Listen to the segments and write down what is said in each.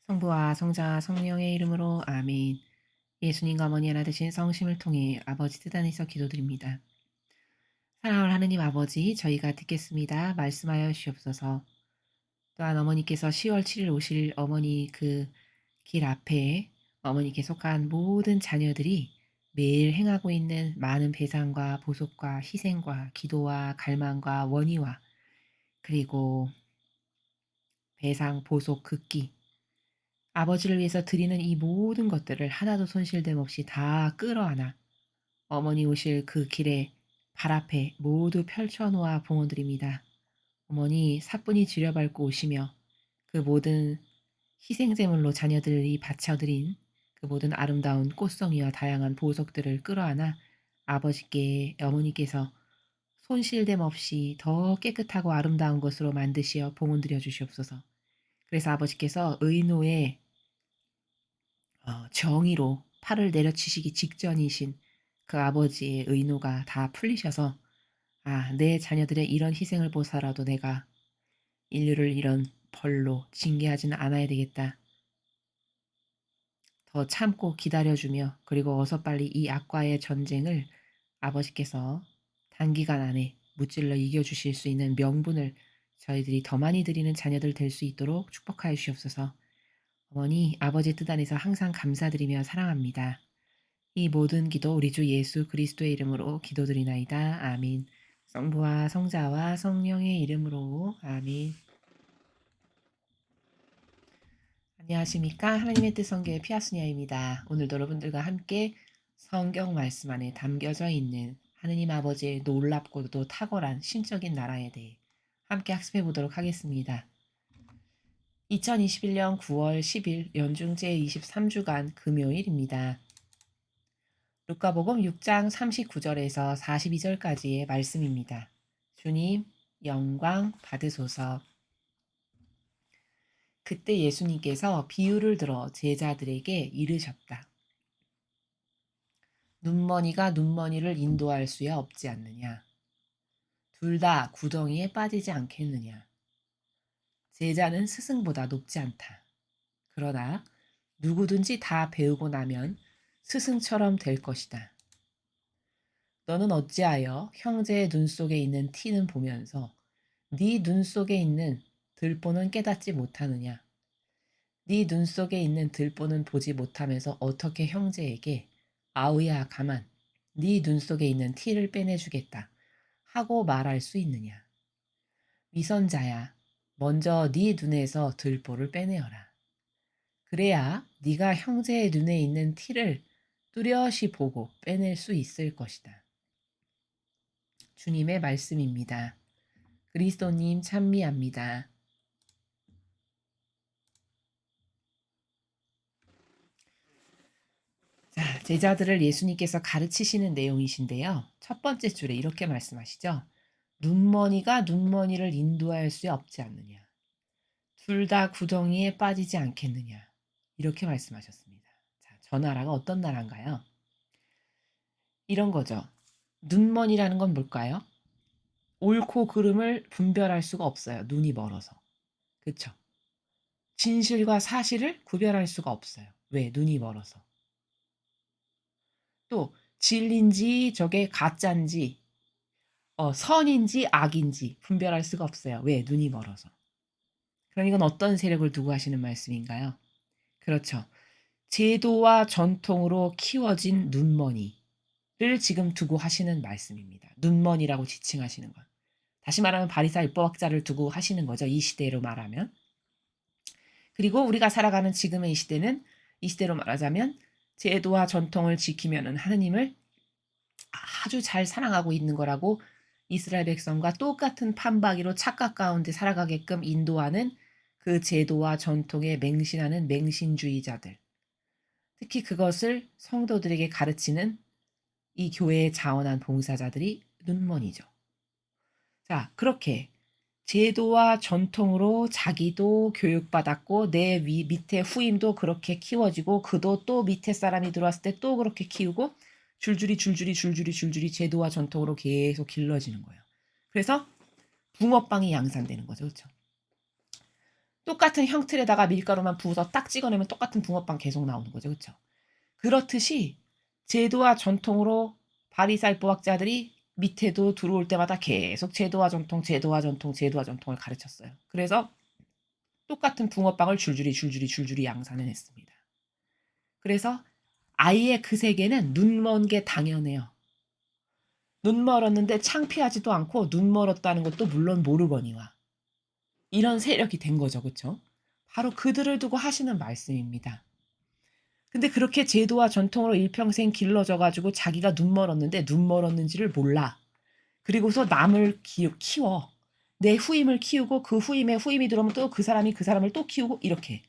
성부와 성자와 성령의 이름으로 아멘. 예수님과 어머니 하나 되신 성심을 통해 아버지 뜻 안에서 기도드립니다. 사랑하는 하느님 아버지, 저희가 듣겠습니다. 말씀하여 주시옵소서. 또한 어머니께서 10월 7일 오실 어머니 그 길 앞에 어머니께 속한 모든 자녀들이 매일 행하고 있는 많은 배상과 보속과 희생과 기도와 갈망과 원의와 그리고 배상, 보속, 극기 아버지를 위해서 드리는 이 모든 것들을 하나도 손실됨 없이 다 끌어안아 어머니 오실 그 길에 발 앞에 모두 펼쳐놓아 봉헌드립니다. 어머니 사뿐히 지려밟고 오시며 그 모든 희생제물로 자녀들이 바쳐드린 그 모든 아름다운 꽃송이와 다양한 보석들을 끌어안아 아버지께 어머니께서 손실됨 없이 더 깨끗하고 아름다운 것으로 만드시어 봉헌드려 주시옵소서. 그래서 아버지께서 의노의 정의로 팔을 내려치시기 직전이신 그 아버지의 의노가 다 풀리셔서 내 자녀들의 이런 희생을 보사라도 내가 인류를 이런 벌로 징계하지는 않아야 되겠다. 더 참고 기다려주며 그리고 어서 빨리 이 악과의 전쟁을 아버지께서 단기간 안에 무찔러 이겨주실 수 있는 명분을 저희들이 더 많이 드리는 자녀들 될 수 있도록 축복하여 주시옵소서. 어머니, 아버지 뜻 안에서 항상 감사드리며 사랑합니다. 이 모든 기도 우리 주 예수 그리스도의 이름으로 기도드리나이다. 아멘. 성부와 성자와 성령의 이름으로 아멘. 안녕하십니까? 하나님의 뜻 성교의 피아스니아입니다. 오늘도 여러분들과 함께 성경 말씀 안에 담겨져 있는 하느님 아버지의 놀랍고도 탁월한 신적인 나라에 대해 함께 학습해 보도록 하겠습니다. 2021년 9월 10일 연중 제23주간 금요일입니다. 루카복음 6장 39절에서 42절까지의 말씀입니다. 주님, 영광 받으소서. 그때 예수님께서 비유를 들어 제자들에게 이르셨다. 눈머니가 눈머니를 인도할 수야 없지 않느냐. 둘 다 구덩이에 빠지지 않겠느냐. 제자는 스승보다 높지 않다. 그러나 누구든지 다 배우고 나면 스승처럼 될 것이다. 너는 어찌하여 형제의 눈 속에 있는 티는 보면서 네 눈 속에 있는 들보는 깨닫지 못하느냐? 네 눈 속에 있는 들보는 보지 못하면서 어떻게 형제에게 아우야 가만 네 눈 속에 있는 티를 빼내주겠다 하고 말할 수 있느냐? 위선자야 먼저 네 눈에서 들보를 빼내어라. 그래야 네가 형제의 눈에 있는 티를 뚜렷이 보고 빼낼 수 있을 것이다. 주님의 말씀입니다. 그리스도님 찬미합니다. 자, 제자들을 예수님께서 가르치시는 내용이신데요. 첫 번째 줄에 이렇게 말씀하시죠. 눈머니가 눈머니를 인도할 수 없지 않느냐. 둘 다 구덩이에 빠지지 않겠느냐. 이렇게 말씀하셨습니다. 자, 저 나라가 어떤 나라인가요? 이런 거죠. 눈머니라는 건 뭘까요? 옳고 그름을 분별할 수가 없어요. 눈이 멀어서. 그쵸? 진실과 사실을 구별할 수가 없어요. 왜? 눈이 멀어서. 또 진리인지 저게 가짜인지 선인지 악인지 분별할 수가 없어요. 왜? 눈이 멀어서. 그럼 이건 어떤 세력을 두고 하시는 말씀인가요? 그렇죠. 제도와 전통으로 키워진 눈머니를 지금 두고 하시는 말씀입니다. 눈머니라고 지칭하시는 것. 다시 말하면 바리사 율법학자를 두고 하시는 거죠. 이 시대로 말하면. 그리고 우리가 살아가는 지금의 이 시대는 이 시대로 말하자면 제도와 전통을 지키면은 하느님을 아주 잘 사랑하고 있는 거라고 이스라엘 백성과 똑같은 판박이로 착각 가운데 살아가게끔 인도하는 그 제도와 전통에 맹신하는 맹신주의자들. 특히 그것을 성도들에게 가르치는 이 교회에 자원한 봉사자들이 눈먼이죠. 자, 그렇게 제도와 전통으로 자기도 교육받았고 내 밑에 후임도 그렇게 키워지고 그도 또 밑에 사람이 들어왔을 때 또 그렇게 키우고 줄줄이 제도와 전통으로 계속 길러지는 거예요. 그래서 붕어빵이 양산되는 거죠. 그렇죠? 똑같은 형틀에다가 밀가루만 부어서 딱 찍어내면 똑같은 붕어빵 계속 나오는 거죠. 그쵸? 그렇듯이 제도와 전통으로 바리사이법학자들이 밑에도 들어올 때마다 계속 제도와 전통, 제도와 전통, 제도와 전통을 가르쳤어요. 그래서 똑같은 붕어빵을 줄줄이 양산을 했습니다. 그래서 아이의 그 세계는 눈먼 게 당연해요. 눈 멀었는데 창피하지도 않고 눈 멀었다는 것도 물론 모르거니와. 이런 세력이 된 거죠. 그쵸? 바로 그들을 두고 하시는 말씀입니다. 근데 그렇게 제도와 전통으로 일평생 길러져 가지고 자기가 눈 멀었는데 눈 멀었는지를 몰라. 그리고서 남을 키워. 내 후임을 키우고 그 후임에 후임이 들어오면 또 그 사람이 그 사람을 또 키우고 이렇게.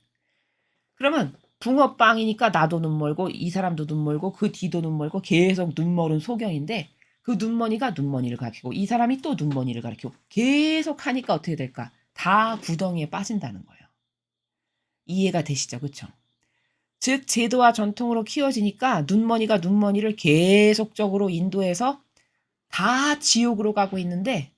그러면 붕어빵이니까 나도 눈 멀고 이 사람도 눈 멀고 그 뒤도 눈 멀고 계속 눈 멀은 소경인데 그 눈머니가 눈머니를 가리키고 이 사람이 또 눈머니를 가리키고 계속 하니까 어떻게 될까? 다 구덩이에 빠진다는 거예요. 이해가 되시죠? 그쵸? 즉 제도와 전통으로 키워지니까 눈머니가 눈머니를 계속적으로 인도해서 다 지옥으로 가고 있는데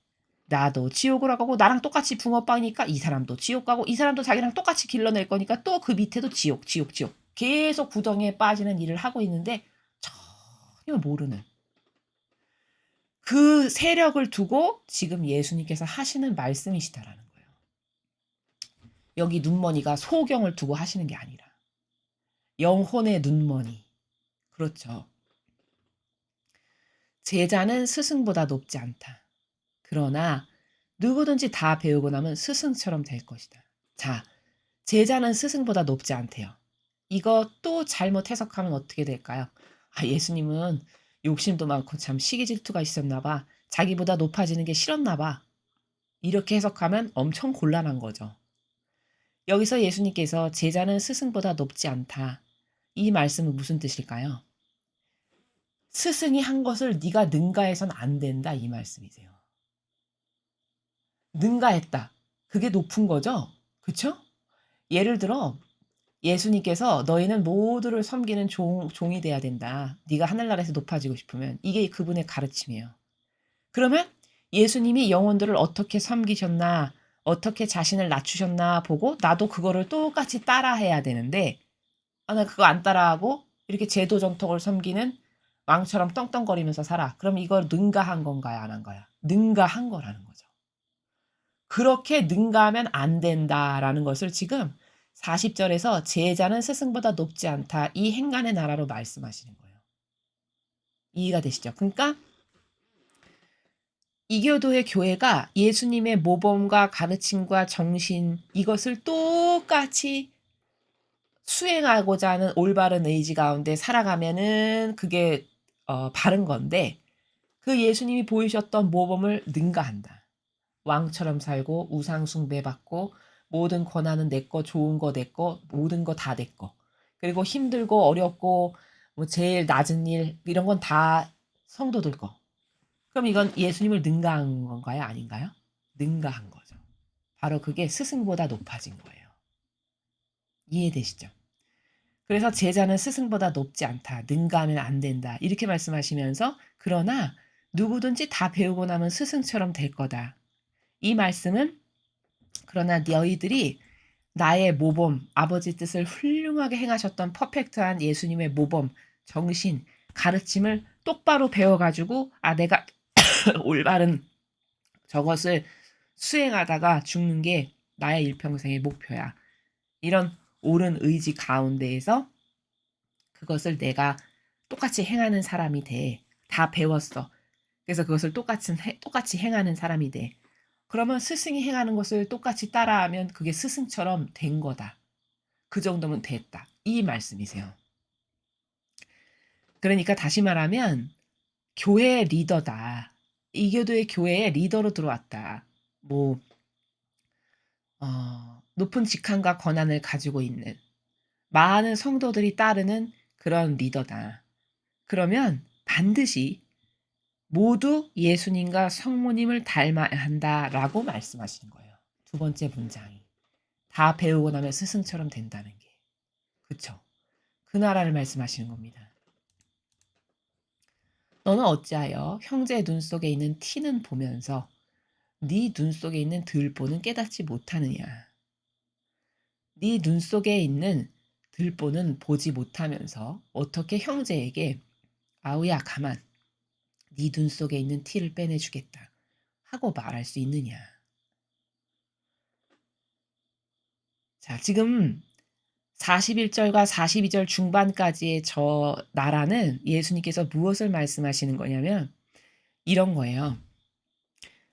나도 지옥으로 가고 나랑 똑같이 붕어빵이니까 이 사람도 지옥 가고 이 사람도 자기랑 똑같이 길러낼 거니까 또 그 밑에도 지옥 계속 구덩이에 빠지는 일을 하고 있는데 전혀 모르는 그 세력을 두고 지금 예수님께서 하시는 말씀이시다라는 거예요. 여기 눈머니가 소경을 두고 하시는 게 아니라 영혼의 눈머니. 그렇죠. 제자는 스승보다 높지 않다. 그러나 누구든지 다 배우고 나면 스승처럼 될 것이다. 자, 제자는 스승보다 높지 않대요. 이거 또 잘못 해석하면 어떻게 될까요? 아, 예수님은 욕심도 많고 참 시기 질투가 있었나 봐. 자기보다 높아지는 게 싫었나 봐. 이렇게 해석하면 엄청 곤란한 거죠. 여기서 예수님께서 제자는 스승보다 높지 않다. 이 말씀은 무슨 뜻일까요? 스승이 한 것을 네가 능가해선 안 된다 이 말씀이세요. 능가했다. 그게 높은 거죠? 그쵸? 예를 들어 예수님께서 너희는 모두를 섬기는 종이 돼야 된다. 네가 하늘나라에서 높아지고 싶으면. 이게 그분의 가르침이에요. 그러면 예수님이 영혼들을 어떻게 섬기셨나, 어떻게 자신을 낮추셨나 보고 나도 그거를 똑같이 따라해야 되는데 아, 나 그거 안 따라하고 이렇게 제도 전통을 섬기는 왕처럼 떵떵거리면서 살아. 그럼 이걸 능가한 건가요? 안 한 거야? 능가한 거라는 거죠. 그렇게 능가하면 안 된다라는 것을 지금 40절에서 제자는 스승보다 높지 않다. 이 행간의 나라로 말씀하시는 거예요. 이해가 되시죠? 그러니까 이교도의 교회가 예수님의 모범과 가르침과 정신 이것을 똑같이 수행하고자 하는 올바른 의지 가운데 살아가면은 그게 바른 건데 그 예수님이 보이셨던 모범을 능가한다. 왕처럼 살고 우상 숭배받고 모든 권한은 내 거, 좋은 거 내 거, 모든 거 다 내 거. 그리고 힘들고 어렵고 뭐 제일 낮은 일 이런 건 다 성도들 거. 그럼 이건 예수님을 능가한 건가요? 아닌가요? 능가한 거죠. 바로 그게 스승보다 높아진 거예요. 이해되시죠? 그래서 제자는 스승보다 높지 않다. 능가하면 안 된다. 이렇게 말씀하시면서 그러나 누구든지 다 배우고 나면 스승처럼 될 거다. 이 말씀은 그러나 너희들이 나의 모범, 아버지 뜻을 훌륭하게 행하셨던 퍼펙트한 예수님의 모범, 정신, 가르침을 똑바로 배워가지고 아 내가 올바른 저것을 수행하다가 죽는 게 나의 일평생의 목표야. 이런 옳은 의지 가운데에서 그것을 내가 똑같이 행하는 사람이 돼. 다 배웠어. 그래서 그것을 똑같이 행하는 사람이 돼. 그러면 스승이 행하는 것을 똑같이 따라하면 그게 스승처럼 된 거다. 그 정도면 됐다. 이 말씀이세요. 그러니까 다시 말하면 교회의 리더다. 이교도의 교회의 리더로 들어왔다. 뭐 높은 직함과 권한을 가지고 있는 많은 성도들이 따르는 그런 리더다. 그러면 반드시 모두 예수님과 성모님을 닮아야 한다라고 말씀하시는 거예요. 두 번째 문장이. 다 배우고 나면 스승처럼 된다는 게. 그쵸? 그 나라를 말씀하시는 겁니다. 너는 어찌하여 형제의 눈 속에 있는 티는 보면서 네 눈 속에 있는 들보는 깨닫지 못하느냐. 네 눈 속에 있는 들보는 보지 못하면서 어떻게 형제에게 아우야 가만 네 눈 속에 있는 티를 빼내주겠다 하고 말할 수 있느냐. 자, 지금 41절과 42절 중반까지의 저 나라는 예수님께서 무엇을 말씀하시는 거냐면 이런 거예요.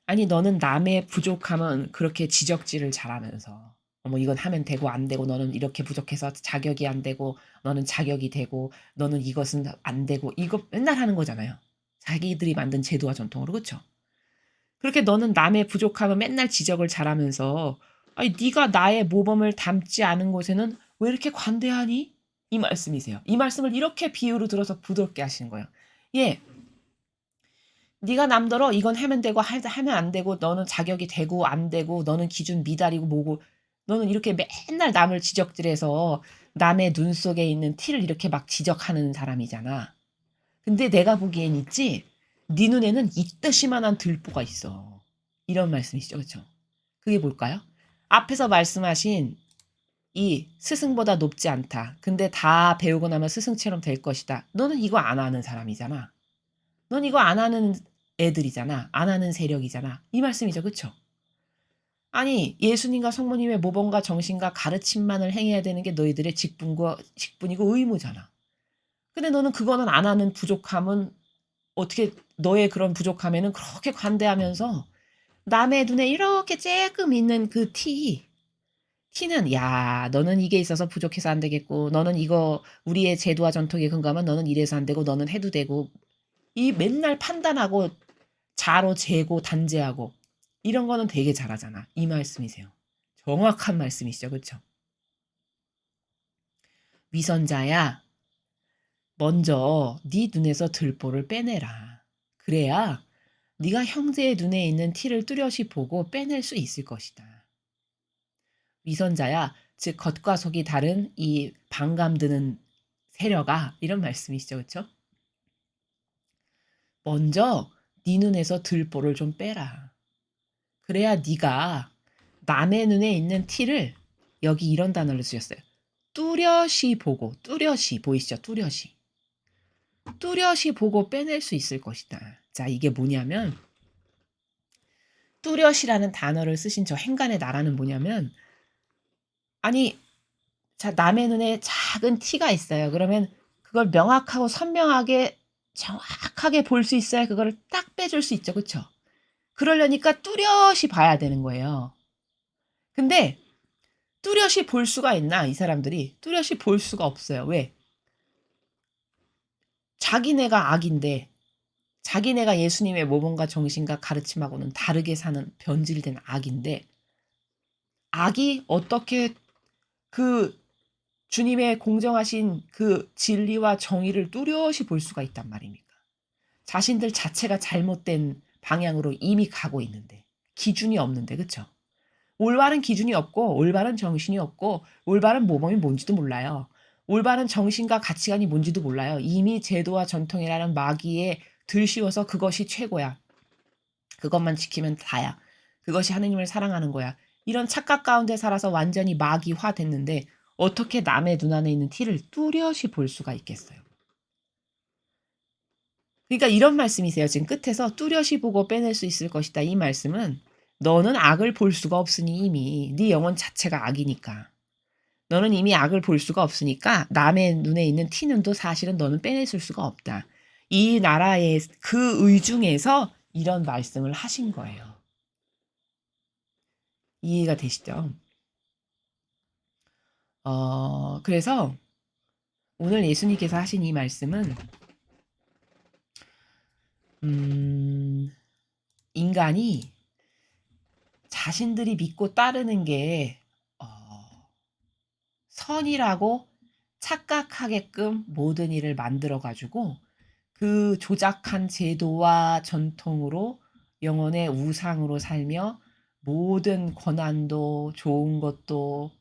아니 너는 남의 부족함은 그렇게 지적질을 잘하면서 뭐 이건 하면 되고 안 되고 너는 이렇게 부족해서 자격이 안 되고 너는 자격이 되고 너는 이것은 안 되고 이거 맨날 하는 거잖아요. 자기들이 만든 제도와 전통으로 그렇죠? 그렇게 너는 남의 부족함을 맨날 지적을 잘하면서 아니 네가 나의 모범을 닮지 않은 곳에는 왜 이렇게 관대하니? 이 말씀이세요. 이 말씀을 이렇게 비유로 들어서 부드럽게 하시는 거예요. 예, 네가 남더러 이건 하면 되고 하면 안 되고 너는 자격이 되고 안 되고 너는 기준 미달이고 뭐고 너는 이렇게 맨날 남을 지적질해서 남의 눈 속에 있는 티를 이렇게 막 지적하는 사람이잖아. 근데 내가 보기엔 있지 네 눈에는 이듯이만한 들보가 있어. 이런 말씀이시죠. 그렇죠? 그게 뭘까요? 앞에서 말씀하신 이 스승보다 높지 않다. 근데 다 배우고 나면 스승처럼 될 것이다. 너는 이거 안 하는 사람이잖아. 넌 이거 안 하는 애들이잖아. 안 하는 세력이잖아. 이 말씀이죠. 그쵸? 아니 예수님과 성모님의 모범과 정신과 가르침만을 행해야 되는 게 너희들의 직분이고 의무잖아. 근데 너는 그거는 안 하는 부족함은 어떻게 너의 그런 부족함에는 그렇게 관대하면서 남의 눈에 이렇게 쬐끔 있는 그 티는 야 너는 이게 있어서 부족해서 안 되겠고 너는 이거 우리의 제도와 전통에 근거하면 너는 이래서 안 되고 너는 해도 되고 이 맨날 판단하고 자로 재고 단죄하고 이런 거는 되게 잘하잖아. 이 말씀이세요. 정확한 말씀이시죠. 그쵸? 위선자야 먼저 네 눈에서 들보를 빼내라. 그래야 네가 형제의 눈에 있는 티를 뚜렷이 보고 빼낼 수 있을 것이다. 위선자야 즉 겉과 속이 다른 이 반감 드는 세력아 이런 말씀이시죠. 그쵸? 먼저 네 눈에서 들보를 좀 빼라. 그래야 네가 남의 눈에 있는 티를 여기 이런 단어를 쓰셨어요. 뚜렷이 보고 뚜렷이 보이시죠? 뚜렷이 보고 빼낼 수 있을 것이다. 자, 이게 뭐냐면 뚜렷이라는 단어를 쓰신 저 행간의 나라는 뭐냐면 아니 자 남의 눈에 작은 티가 있어요. 그러면 그걸 명확하고 선명하게 정확하게 볼 수 있어야 그거를 딱 빼줄 수 있죠. 그쵸? 그러려니까 뚜렷이 봐야 되는 거예요. 근데 뚜렷이 볼 수가 있나 이 사람들이 뚜렷이 볼 수가 없어요. 왜? 자기네가 악인데 자기네가 예수님의 모범과 정신과 가르침하고는 다르게 사는 변질된 악인데 악이 어떻게 그 주님의 공정하신 그 진리와 정의를 뚜렷이 볼 수가 있단 말입니까? 자신들 자체가 잘못된 방향으로 이미 가고 있는데 기준이 없는데 그쵸? 올바른 기준이 없고 올바른 정신이 없고 올바른 모범이 뭔지도 몰라요. 올바른 정신과 가치관이 뭔지도 몰라요. 이미 제도와 전통이라는 마귀에 들씌워서 그것이 최고야. 그것만 지키면 다야. 그것이 하느님을 사랑하는 거야. 이런 착각 가운데 살아서 완전히 마귀화 됐는데 어떻게 남의 눈 안에 있는 티를 뚜렷이 볼 수가 있겠어요. 그러니까 이런 말씀이세요. 지금 끝에서 뚜렷이 보고 빼낼 수 있을 것이다. 이 말씀은 너는 악을 볼 수가 없으니 이미 네 영혼 자체가 악이니까. 너는 이미 악을 볼 수가 없으니까 남의 눈에 있는 티는도 사실은 너는 빼냈을 수가 없다. 이 나라의 그 의중에서 이런 말씀을 하신 거예요. 이해가 되시죠? 그래서 오늘 예수님께서 하신 이 말씀은 인간이 자신들이 믿고 따르는 게 선이라고 착각하게끔 모든 일을 만들어 가지고 그 조작한 제도와 전통으로 영혼의 우상으로 살며 모든 권한도 좋은 것도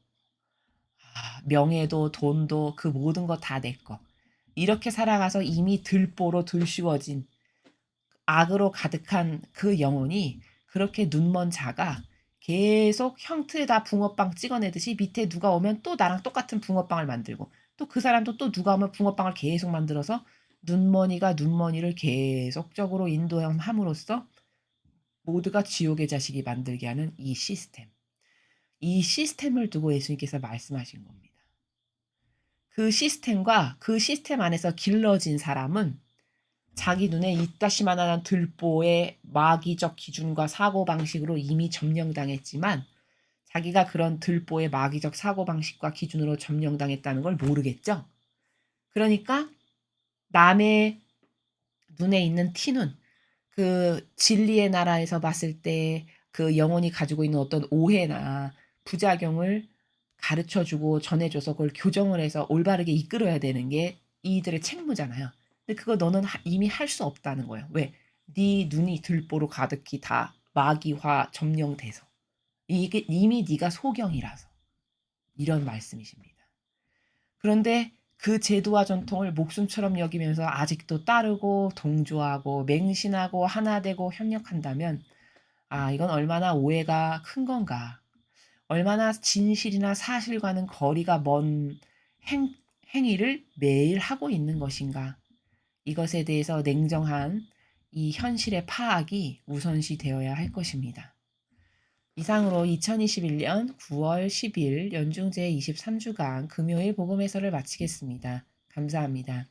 명예도 돈도 그 모든 거 다 내 거. 이렇게 살아가서 이미 들보로 들씌워진 악으로 가득한 그 영혼이 그렇게 눈먼 자가 계속 형틀에다 붕어빵 찍어내듯이 밑에 누가 오면 또 나랑 똑같은 붕어빵을 만들고 또 그 사람도 또 누가 오면 붕어빵을 계속 만들어서 눈머니가 눈머니를 계속적으로 인도함으로써 모두가 지옥의 자식이 만들게 하는 이 시스템. 이 시스템을 두고 예수님께서 말씀하신 겁니다. 그 시스템과 그 시스템 안에서 길러진 사람은 자기 눈에 이따시만한 들보의 마귀적 기준과 사고방식으로 이미 점령당했지만 자기가 그런 들보의 마귀적 사고방식과 기준으로 점령당했다는 걸 모르겠죠. 그러니까 남의 눈에 있는 티눈, 그 진리의 나라에서 봤을 때 그 영혼이 가지고 있는 어떤 오해나 부작용을 가르쳐 주고 전해 줘서 그걸 교정을 해서 올바르게 이끌어야 되는 게 이들의 책무잖아요. 근데 그거 너는 이미 할 수 없다는 거예요. 왜? 네 눈이 들보로 가득히 다 마귀화 점령돼서. 이게 이미 네가 소경이라서. 이런 말씀이십니다. 그런데 그 제도와 전통을 목숨처럼 여기면서 아직도 따르고 동조하고 맹신하고 하나 되고 협력한다면 이건 얼마나 오해가 큰 건가. 얼마나 진실이나 사실과는 거리가 먼 행위를 매일 하고 있는 것인가. 이것에 대해서 냉정한 이 현실의 파악이 우선시 되어야 할 것입니다. 이상으로 2021년 9월 10일 연중제 23주간 금요일 복음 해설을 마치겠습니다. 감사합니다.